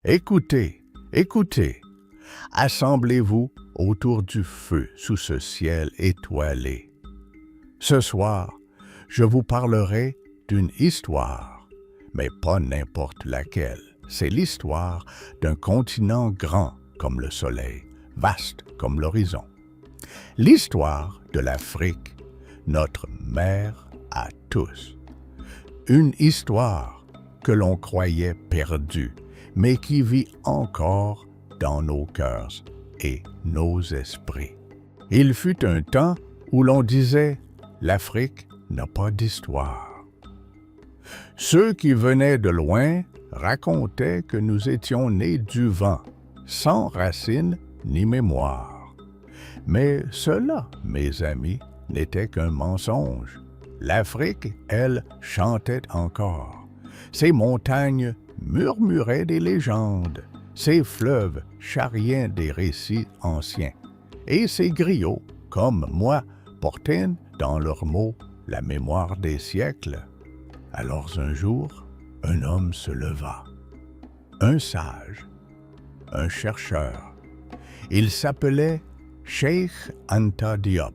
Écoutez, écoutez, assemblez-vous autour du feu sous ce ciel étoilé. Ce soir, je vous parlerai d'une histoire, mais pas n'importe laquelle. C'est l'histoire d'un continent grand comme le soleil, vaste comme l'horizon. L'histoire de l'Afrique, notre mère à tous. Une histoire que l'on croyait perdue, mais qui vit encore dans nos cœurs et nos esprits. Il fut un temps où l'on disait « l'Afrique n'a pas d'histoire ». Ceux qui venaient de loin racontaient que nous étions nés du vent, sans racines ni mémoire. Mais cela, mes amis, n'était qu'un mensonge. L'Afrique, elle, chantait encore. Ses montagnes murmuraient des légendes, ses fleuves charriaient des récits anciens, et ses griots, comme moi, portaient dans leurs mots la mémoire des siècles. Alors un jour, un homme se leva, un sage, un chercheur. Il s'appelait Cheikh Anta Diop.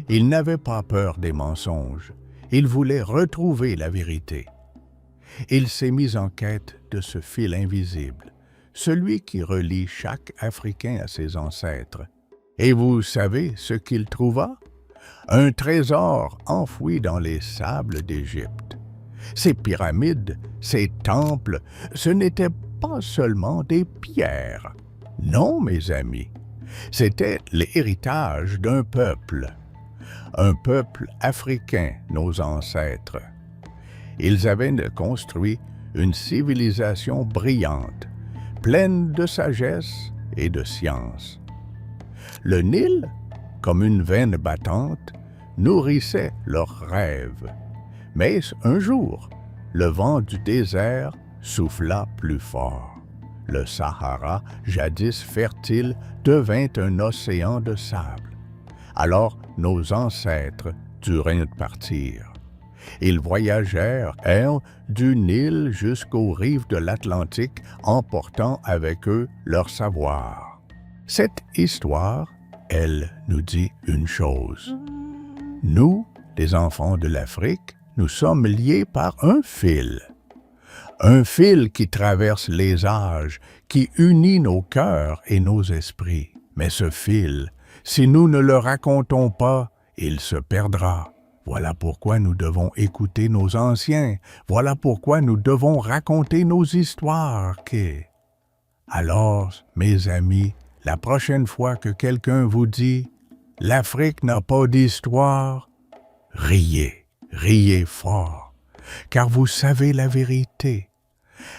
Il n'avait pas peur des mensonges, il voulait retrouver la vérité. Il s'est mis en quête de ce fil invisible, celui qui relie chaque Africain à ses ancêtres. Et vous savez ce qu'il trouva? Un trésor enfoui dans les sables d'Égypte. Ces pyramides, ces temples, ce n'étaient pas seulement des pierres. Non, mes amis, c'était l'héritage d'un peuple africain, nos ancêtres. Ils avaient construit une civilisation brillante, pleine de sagesse et de science. Le Nil, comme une veine battante, nourrissait leurs rêves. Mais un jour, le vent du désert souffla plus fort. Le Sahara, jadis fertile, devint un océan de sable. Alors nos ancêtres durent partir. Ils voyagèrent du Nil jusqu'aux rives de l'Atlantique, emportant avec eux leur savoir. Cette histoire, elle nous dit une chose. Nous, les enfants de l'Afrique, nous sommes liés par un fil qui traverse les âges, qui unit nos cœurs et nos esprits. Mais ce fil, si nous ne le racontons pas, il se perdra. Voilà pourquoi nous devons écouter nos anciens. Voilà pourquoi nous devons raconter nos histoires. Alors, mes amis, la prochaine fois que quelqu'un vous dit « l'Afrique n'a pas d'histoire », riez, riez fort, car vous savez la vérité.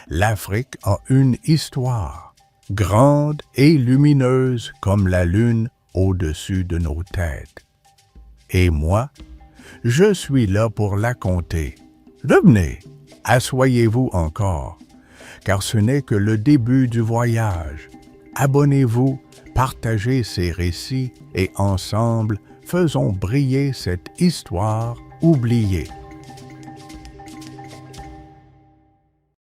L'Afrique a une histoire, grande et lumineuse comme la lune au-dessus de nos têtes. Et moi, je suis là pour la conter. Revenez, asseyez-vous encore, car ce n'est que le début du voyage. Abonnez-vous, partagez ces récits et ensemble, faisons briller cette histoire oubliée.